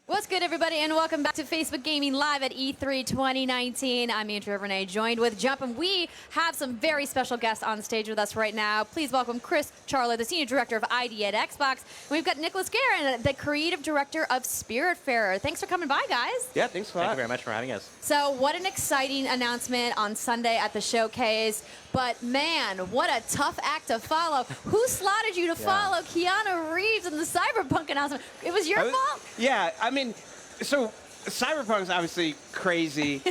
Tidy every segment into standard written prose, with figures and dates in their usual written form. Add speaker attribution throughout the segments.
Speaker 1: What's good, everybody, and welcome back to Facebook Gaming Live at E3 2019. I'm Andrea Renee, joined with Jump, and we have some very special guests on stage with us right now. Please welcome Chris Charlo, the Senior Director of ID at Xbox. And we've got Nicholas Guerin, the Creative Director of Spiritfarer. Thanks for coming by, guys.
Speaker 2: Yeah, thanks a lot.
Speaker 3: Thank you very much for having us.
Speaker 1: So what an exciting announcement on Sunday at the showcase. But, man, what a tough act to follow. Who slotted you to follow Keanu Reeves in the Cyberpunk announcement? It was your fault?
Speaker 2: Yeah, I mean, so Cyberpunk's obviously crazy,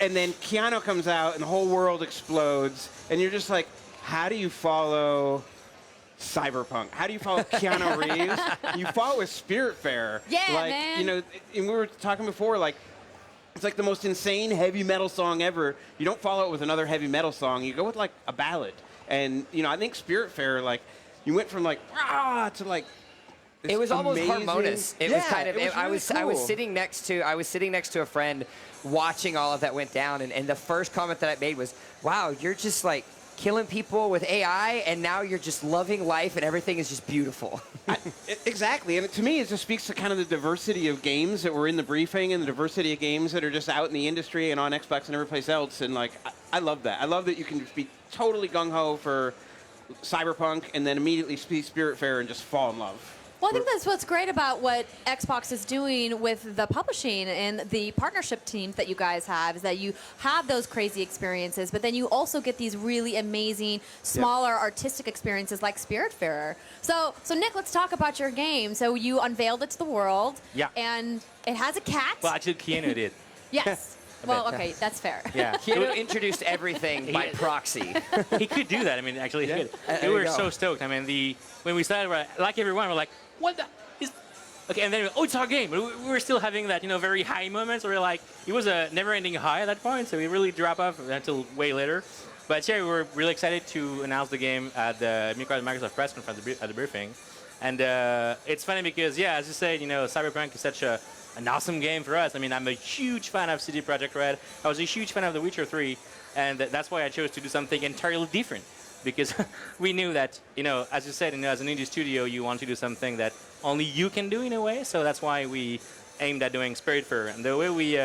Speaker 2: and then Keanu comes out and the whole world explodes, and you're just like, how do you follow Cyberpunk? How do you follow Keanu Reeves? You follow with Spiritfarer.
Speaker 1: Yeah,
Speaker 2: like,
Speaker 1: man.
Speaker 2: You know, and we were talking before, like, it's like the most insane heavy metal song ever. You don't follow it with another heavy metal song. You go with, like, a ballad. And, you know, I think Spiritfarer, like, you went from, like, rah, to, like,
Speaker 4: it was almost
Speaker 2: amazing.
Speaker 4: harmonious. It was kind of.
Speaker 2: It was really
Speaker 4: I was
Speaker 2: cool.
Speaker 4: sitting next to a friend, watching all of that went down, and the first comment that I made was, "Wow, you're just like killing people with AI, and now you're just loving life, and everything is just beautiful."
Speaker 2: Exactly, and to me, it just speaks to kind of the diversity of games that were in the briefing, and the diversity of games that are just out in the industry and on Xbox and every place else. And like, I love that. I love that you can just be totally gung ho for Cyberpunk, and then immediately see Spiritfarer and just fall in love.
Speaker 1: Well, I think that's what's great about what Xbox is doing with the publishing and the partnership teams that you guys have, is that you have those crazy experiences, but then you also get these really amazing, smaller, artistic experiences like Spiritfarer. So Nick, let's talk about your game. So you unveiled it to the world, and it has a cat.
Speaker 3: Well, actually, Keanu did.
Speaker 1: Yes. Well, okay, that's fair.
Speaker 3: Yeah.
Speaker 4: Keanu introduced everything by proxy.
Speaker 3: He could do that. I mean, actually, he could. We were so stoked. I mean, when we started, like everyone, we're like, what the? Okay, and then, it's our game. We were still having that, very high moments where like, it was a never-ending high at that point, so we really dropped off until way later. But yeah, we were really excited to announce the game at the Microsoft press conference at the briefing. And it's funny because, as you said, Cyberpunk is such an awesome game for us. I mean, I'm a huge fan of CD Projekt Red. I was a huge fan of The Witcher 3, and that's why I chose to do something entirely different. Because we knew that, as you said, as an indie studio, you want to do something that only you can do in a way. So that's why we aimed at doing Spiritfarer. And the way we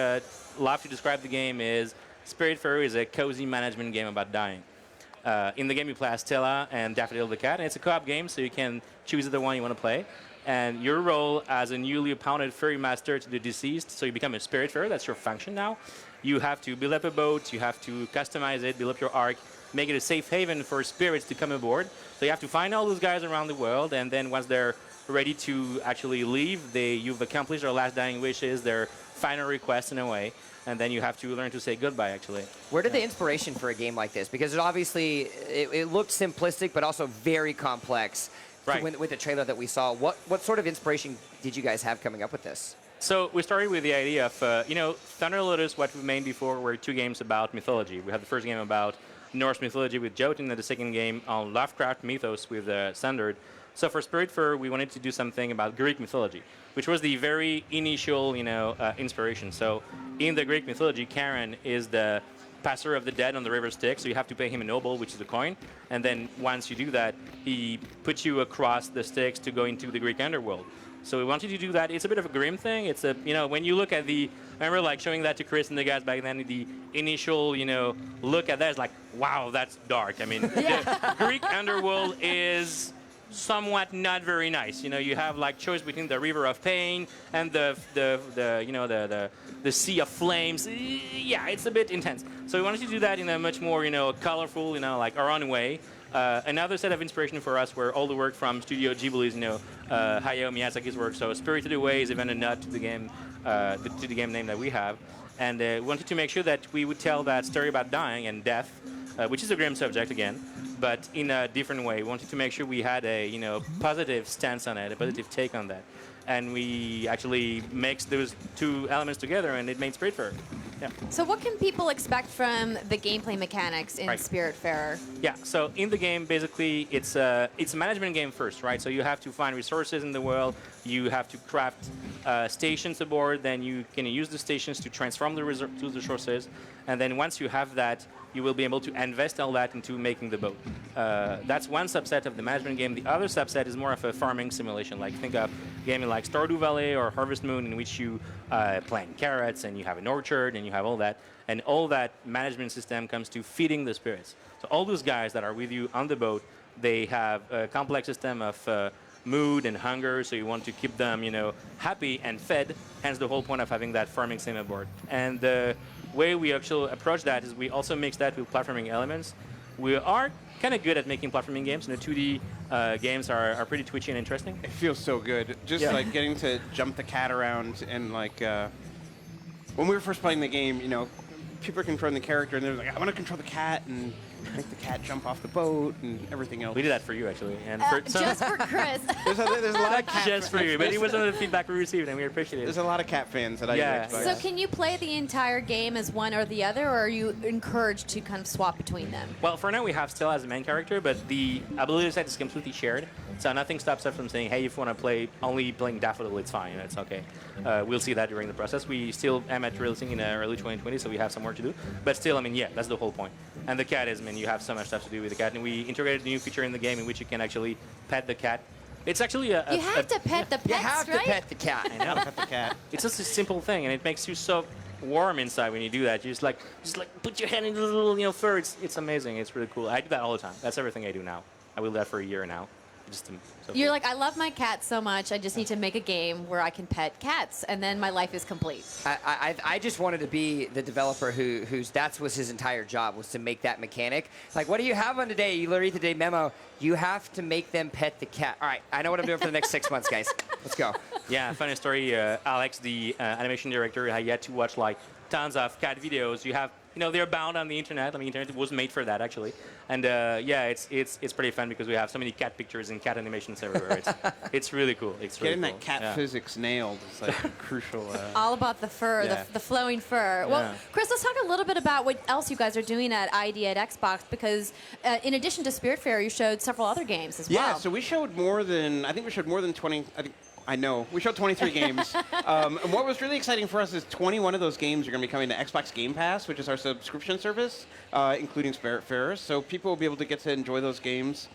Speaker 3: love to describe the game is Spiritfarer is a cozy management game about dying. In the game, you play as Stella and Daffodil the cat, and it's a co-op game, so you can choose the one you want to play. And your role as a newly appointed fairy master to the deceased, so you become a Spiritfarer, that's your function now. You have to build up a boat, you have to customize it, build up your arc, make it a safe haven for spirits to come aboard. So you have to find all those guys around the world, and then once they're ready to actually leave, you've accomplished their last dying wishes, their final request in a way, and then you have to learn to say goodbye, actually.
Speaker 4: Where did the inspiration for a game like this? Because it looked simplistic, but also very complex.
Speaker 3: Right.
Speaker 4: With the trailer that we saw, what sort of inspiration did you guys have coming up with this?
Speaker 3: So we started with the idea of, Thunder Lotus, what we made before, were two games about mythology. We had the first game about Norse mythology with Jotun, and the second game on Lovecraft mythos with Standard. So for Spiritfarer, we wanted to do something about Greek mythology, which was the very initial, inspiration. So in the Greek mythology, Charon is the passer of the dead on the river Styx, so you have to pay him a noble, which is a coin. And then once you do that, he puts you across the Styx to go into the Greek underworld. So we wanted to do that. It's a bit of a grim thing. It's a, when you look at I remember like showing that to Chris and the guys back then, the initial, look at that is like, wow, that's dark. I mean, the Greek underworld is somewhat not very nice. You have like choice between the river of pain and the sea of flames. Yeah, it's a bit intense. So we wanted to do that in a much more, colorful, like our own way. Another set of inspiration for us were all the work from Studio Ghibli's, Hayao Miyazaki's work. So Spirited Away is even a nod to the game, to the game name that we have. And we wanted to make sure that we would tell that story about dying and death, which is a grim subject again, but in a different way. We wanted to make sure we had a, positive stance on it, a positive take on that. And we actually mixed those two elements together, and it made Spiritfarer. Yeah.
Speaker 1: So what can people expect from the gameplay mechanics in Spiritfarer?
Speaker 3: Yeah, so in the game, basically, it's a management game first, right? So you have to find resources in the world, you have to craft stations aboard, then you can use the stations to transform the resources, and then once you have that, you will be able to invest all that into making the boat. That's one subset of the management game. The other subset is more of a farming simulation. Like think of game like Stardew Valley or Harvest Moon, in which you plant carrots and you have an orchard and you have all that. And all that management system comes to feeding the spirits. So all those guys that are with you on the boat, they have a complex system of mood and hunger, so you want to keep them, happy and fed, hence the whole point of having that farming sim aboard. And the way we actually approach that is we also mix that with platforming elements. We are kind of good at making platforming games, and the 2D games are pretty twitchy and interesting.
Speaker 2: It feels so good. Just like getting to jump the cat around and like, when we were first playing the game, people are controlling the character, and they're like, I want to control the cat and make the cat jump off the boat and everything else.
Speaker 3: We did that for you, actually. And
Speaker 1: just for Chris.
Speaker 2: There's a lot of cat
Speaker 3: just for you, but it was the feedback we received, and we appreciate it.
Speaker 2: There's a lot of cat fans that I use Xbox.
Speaker 1: So can you play the entire game as one or the other, or are you encouraged to kind of swap between them?
Speaker 3: Well, for now we have still as the main character, but the ability set is completely shared. So nothing stops us from saying, hey, if you want to play only playing Daffodil, it's fine. It's okay. We'll see that during the process. We still aim at releasing in early 2020, so we have some work to do. But still, that's the whole point. And the cat is, you have so much stuff to do with the cat. And we integrated a new feature in the game in which you can actually pet the cat. It's actually
Speaker 1: you have to pet the pets,
Speaker 4: You have to pet the cat.
Speaker 3: I know.
Speaker 2: Pet the cat.
Speaker 3: It's just a simple thing, and it makes you so warm inside when you do that. You just like put your hand in the little fur. It's amazing. It's really cool. I do that all the time. That's everything I do now. I will do that for a year now.
Speaker 1: You're like, I love my cat so much, I just need to make a game where I can pet cats, and then my life is complete.
Speaker 4: I just wanted to be the developer whose that was his entire job, was to make that mechanic. Like, what do you have on today? You read the day memo. You have to make them pet the cat. All right, I know what I'm doing for the next 6 months, guys. Let's go.
Speaker 3: Yeah, funny story. Alex, the animation director, had yet to watch like tons of cat videos. You have, they're bound on the internet. The internet was made for that, actually. And it's pretty fun because we have so many cat pictures and cat animations everywhere. It's really cool. It's really
Speaker 2: Getting that cat physics nailed is like crucial.
Speaker 1: All about the fur, the flowing fur. Well, Chris, let's talk a little bit about what else you guys are doing at ID at Xbox, because in addition to Spiritfarer, you showed several other games as well.
Speaker 2: Yeah, so we showed more than 20. We showed 23 games. And what was really exciting for us is 21 of those games are going to be coming to Xbox Game Pass, which is our subscription service, including Spiritfarer. So people will be able to get to enjoy those games.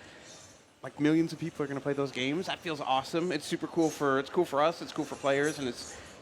Speaker 2: Like millions of people are going to play those games. That feels awesome. It's super cool for us. It's cool for players, and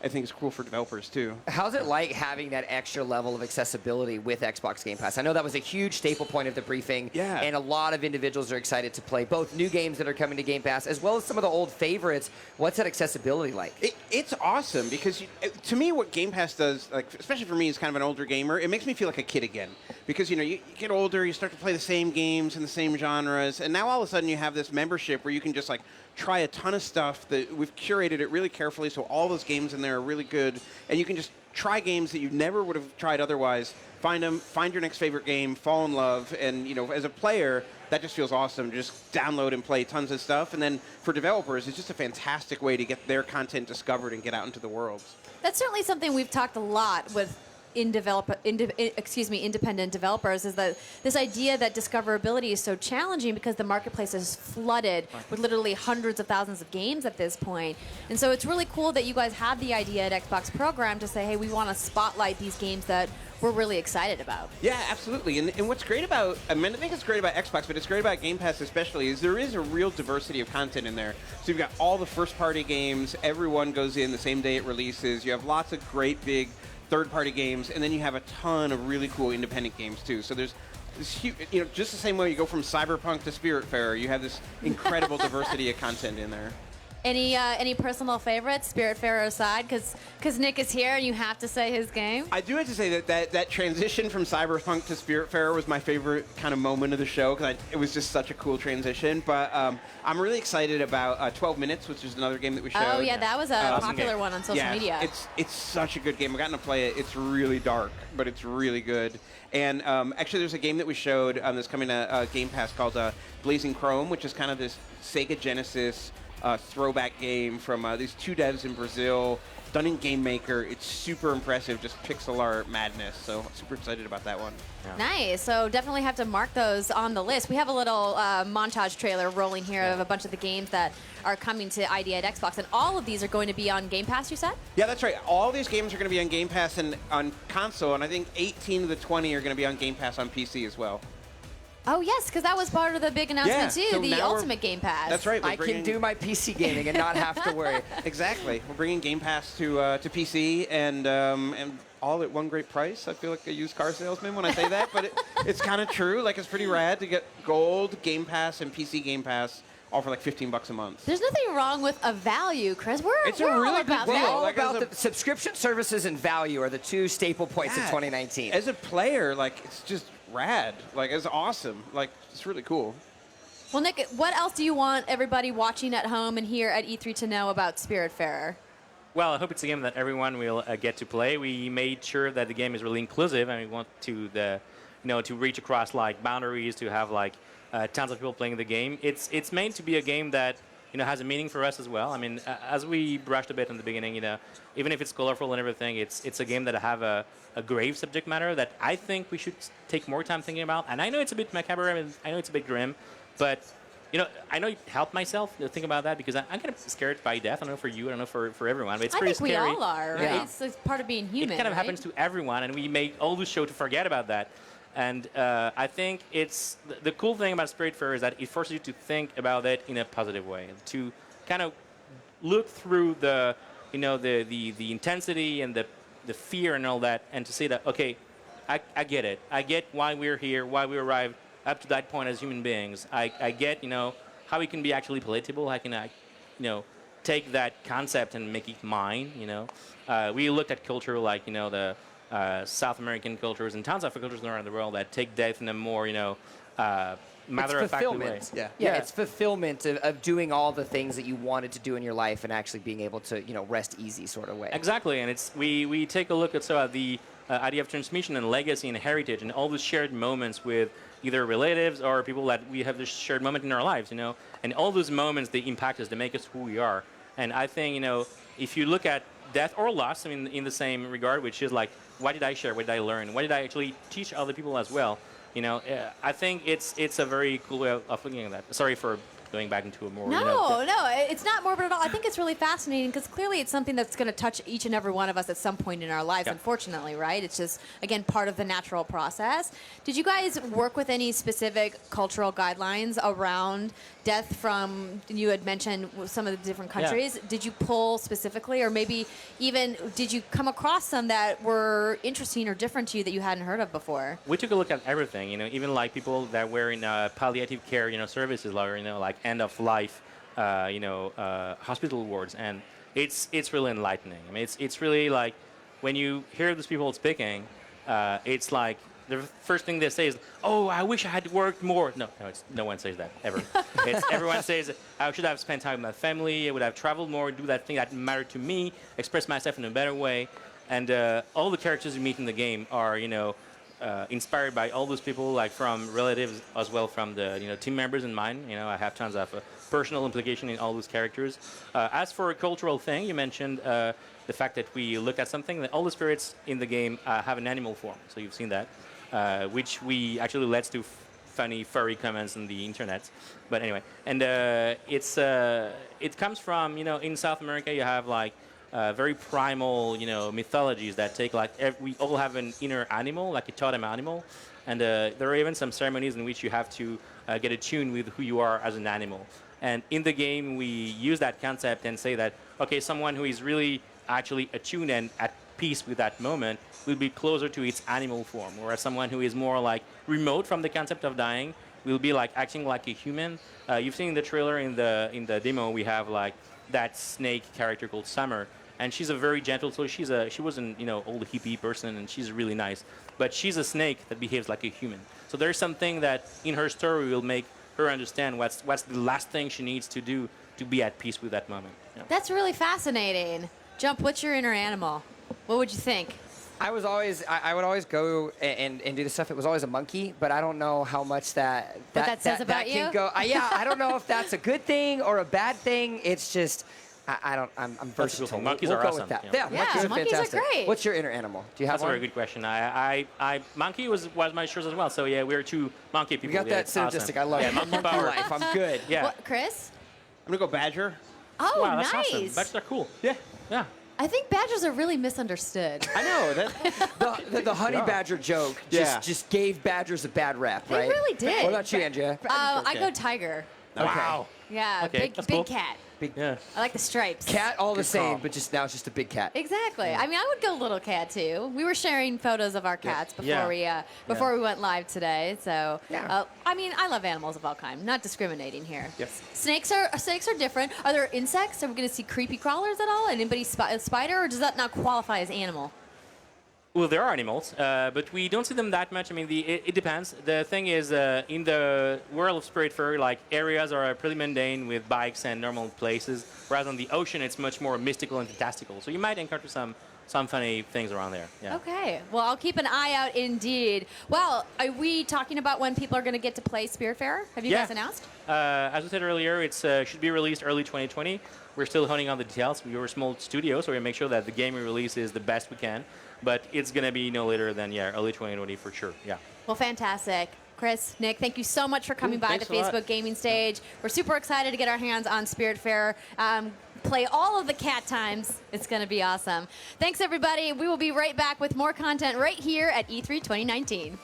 Speaker 2: I think it's cool for developers too.
Speaker 4: How's it like having that extra level of accessibility with Xbox Game Pass? I know that was a huge staple point of the briefing, and a lot of individuals are excited to play both new games that are coming to Game Pass as well as some of the old favorites. What's that accessibility like?
Speaker 2: It's awesome because to me, what Game Pass does, like especially for me as kind of an older gamer, it makes me feel like a kid again. Because you get older, you start to play the same games in the same genres, and now all of a sudden you have this membership where you can just like try a ton of stuff that we've curated it really carefully, so all those games in there are really good, and you can just try games that you never would have tried otherwise. Find your next favorite game, fall in love, and as a player, that just feels awesome. Just download and play tons of stuff, and then for developers, it's just a fantastic way to get their content discovered and get out into the world.
Speaker 1: That's certainly something we've talked a lot with independent developers, is that this idea that discoverability is so challenging because the marketplace is flooded with literally hundreds of thousands of games at this point. And so it's really cool that you guys had the idea at Xbox program to say, hey, we want to spotlight these games that we're really excited about.
Speaker 2: Yeah, absolutely. And what's great about, I think it's great about Xbox, but it's great about Game Pass especially, is there is a real diversity of content in there. So you've got all the first-party games. Everyone goes in the same day it releases. You have lots of great big third-party games, and then you have a ton of really cool independent games too. So there's this huge, just the same way you go from Cyberpunk to Spiritfarer, you have this incredible diversity of content in there.
Speaker 1: Any personal favorites, Spiritfarer aside, because Nick is here and you have to say his game?
Speaker 2: I do have to say that transition from Cyberpunk to Spiritfarer was my favorite kind of moment of the show, because it was just such a cool transition. But I'm really excited about 12 Minutes, which is another game that we showed.
Speaker 1: Oh yeah, that was a popular one on social media.
Speaker 2: It's such a good game. I've gotten to play it. It's really dark, but it's really good. And actually, there's a game that we showed that's coming to Game Pass called Blazing Chrome, which is kind of this Sega Genesis throwback game from these two devs in Brazil, done in Game Maker. It's super impressive, just pixel art madness. So super excited about that one.
Speaker 1: Yeah. Nice. So definitely have to mark those on the list. We have a little montage trailer rolling here of a bunch of the games that are coming to ID at Xbox, and all of these are going to be on Game Pass, you said?
Speaker 2: Yeah, that's right. All these games are going to be on Game Pass and on console, and I think 18 of the 20 are going to be on Game Pass on PC as well.
Speaker 1: Oh, yes, because that was part of the big announcement, too,
Speaker 2: so
Speaker 1: the
Speaker 2: now
Speaker 1: Ultimate Game Pass.
Speaker 2: That's right.
Speaker 4: I can do my PC gaming and not have to worry.
Speaker 2: Exactly. We're bringing Game Pass to PC and all at one great price. I feel like a used car salesman when I say that, but it's kind of true. Like, it's pretty rad to get Gold, Game Pass, and PC Game Pass all for like $15 a month.
Speaker 1: There's nothing wrong with a value, Chris.
Speaker 2: It's a
Speaker 1: we're
Speaker 2: really
Speaker 1: all
Speaker 2: good
Speaker 1: about
Speaker 2: deal.
Speaker 1: that.
Speaker 4: We're all
Speaker 2: Like,
Speaker 4: about the subscription services and value are the two staple points of 2019.
Speaker 2: As a player, like, it's just rad. Like, it's awesome. Like, it's really cool.
Speaker 1: Well, Nick, what else do you want everybody watching at home and here at E3 to know about Spiritfarer?
Speaker 3: Well, I hope it's a game that everyone will get to play. We made sure that the game is really inclusive, and we want to to reach across like boundaries, to have like tons of people playing the game. It's meant to be a game that has a meaning for us as well. I mean, as we brushed a bit in the beginning, even if it's colorful and everything, it's a game that have a grave subject matter that I think we should take more time thinking about. And I know it's a bit macabre, I know it's a bit grim, but I know it helped myself to think about that because I'm kind of scared by death. I don't know for you, I don't know for everyone, but it's pretty scary.
Speaker 1: I think we all are, right?
Speaker 4: Yeah.
Speaker 1: It's part of being human.
Speaker 3: It kind of
Speaker 1: right?
Speaker 3: happens to everyone, and we make all the show to forget about that. And I think it's the cool thing about Spiritfarer is that it forces you to think about it in a positive way, to kind of look through the intensity and the fear and all that, and to say that okay, I get it. I get why we're here, why we arrived up to that point as human beings. I get how it can be actually palatable. How can I take that concept and make it mine. We looked at culture like the South American cultures and tons of cultures around the world that take death in a more matter-of-fact way.
Speaker 4: Yeah, it's fulfillment of doing all the things that you wanted to do in your life and actually being able to rest easy sort of way.
Speaker 3: Exactly, and we take a look at the idea of transmission and legacy and heritage and all the shared moments with either relatives or people that we have this shared moment in our lives, and all those moments, they impact us, they make us who we are. And I think if you look at death or loss, in the same regard, which is like, what did I share? What did I learn? What did I actually teach other people as well? I think it's a very cool way of looking at that. Sorry for going back into a more...
Speaker 1: No, it's not morbid at all. I think it's really fascinating because clearly it's something that's going to touch each and every one of us at some point in our lives, unfortunately, right? It's just, again, part of the natural process. Did you guys work with any specific cultural guidelines around death from, you had mentioned some of the different countries. Did you pull specifically, or maybe even did you come across some that were interesting or different to you that you hadn't heard of before?
Speaker 3: We took a look at everything, even like people that were in palliative care, services, like end of life, hospital wards, and it's really enlightening. It's really like when you hear these people speaking, it's like the first thing they say is, "Oh, I wish I had worked more." No one says that ever. Everyone says, "I should have spent time with my family. I would have traveled more, do that thing that mattered to me, express myself in a better way." And all the characters you meet in the game are, inspired by all those people, like from relatives as well from the team members in mine. I have tons of personal implication in all those characters. As for a cultural thing, you mentioned the fact that we looked at something that all the spirits in the game have an animal form. So you've seen that, which we actually led to funny furry comments on the internet. But anyway, and it comes from in South America you have like very primal, mythologies that take we all have an inner animal, like a totem animal, and there are even some ceremonies in which you have to get attuned with who you are as an animal. And in the game, we use that concept and say that, okay, someone who is really actually attuned and at peace with that moment will be closer to its animal form, whereas someone who is more like remote from the concept of dying will be like acting like a human. You've seen in the trailer, in the demo, we have like that snake character called Summer, and she's a very gentle soul. She was an old hippie person, and she's really nice, but she's a snake that behaves like a human. So there's something that in her story will make her understand what's the last thing she needs to do to be at peace with that moment.
Speaker 1: That's really fascinating. Jump, what's your inner animal? What would you think?
Speaker 4: I would always go and do the stuff. It was always a monkey, but I don't know how much that
Speaker 1: says about
Speaker 4: can
Speaker 1: you?
Speaker 4: go. I don't know if that's a good thing or a bad thing. It's just I'm versatile.
Speaker 3: Monkeys
Speaker 4: we'll
Speaker 3: are
Speaker 4: go
Speaker 3: awesome.
Speaker 4: With that.
Speaker 1: Yeah,
Speaker 4: monkeys are
Speaker 1: monkeys are
Speaker 4: fantastic.
Speaker 1: great.
Speaker 4: What's your inner animal? Do you have
Speaker 3: That's
Speaker 4: one?
Speaker 3: a very good question. Monkey was my choice as well. So yeah, we're two monkey people.
Speaker 4: You got that synergistic.
Speaker 3: Awesome.
Speaker 4: I love it.
Speaker 3: Monkey
Speaker 4: Monkey
Speaker 3: power.
Speaker 4: life. I'm good.
Speaker 3: Yeah.
Speaker 1: What, Chris?
Speaker 2: I'm gonna go badger.
Speaker 1: Oh,
Speaker 3: Wow, that's
Speaker 1: nice.
Speaker 3: awesome. Badgers are cool.
Speaker 2: Yeah.
Speaker 3: Yeah.
Speaker 1: I think badgers are really misunderstood.
Speaker 2: I know that.
Speaker 4: The honey badger joke just gave badgers a bad rap, right?
Speaker 1: They really did.
Speaker 4: What about you, Andrea?
Speaker 1: I go tiger.
Speaker 3: Wow.
Speaker 1: Yeah,
Speaker 3: Okay, that's cool.
Speaker 1: big cat.
Speaker 3: Yeah.
Speaker 1: I like the stripes.
Speaker 4: Cat, all the
Speaker 2: Good
Speaker 4: same,
Speaker 2: call.
Speaker 4: but just now it's just a big cat.
Speaker 1: Exactly. I mean, I would go little cat too. We were sharing photos of our cats before we went live today. So, I mean, I love animals of all kinds. Not discriminating here.
Speaker 2: Yes.
Speaker 1: Snakes are different. Are there insects? Are we going to see creepy crawlers at all? Anybody a spider, or does that not qualify as animal?
Speaker 3: Well, there are animals, but we don't see them that much. I mean, it depends. The thing is, in the world of Spritfarer, like areas are pretty mundane with bikes and normal places, whereas on the ocean it's much more mystical and fantastical. So you might encounter some funny things around there. Yeah.
Speaker 1: Okay. Well, I'll keep an eye out indeed. Well, are we talking about when people are going to get to play Spritfarer? Have you guys announced?
Speaker 3: As I said earlier, it should be released early 2020. We're still honing on the details. We are a small studio, so we make sure that the game we release is the best we can. But it's going to be no later than, early 2020 for sure. Yeah.
Speaker 1: Well, fantastic. Chris, Nick, thank you so much for coming by the Facebook gaming stage. We're super excited to get our hands on Spritfarer. Play all of the cat times. It's going to be awesome. Thanks, everybody. We will be right back with more content right here at E3 2019.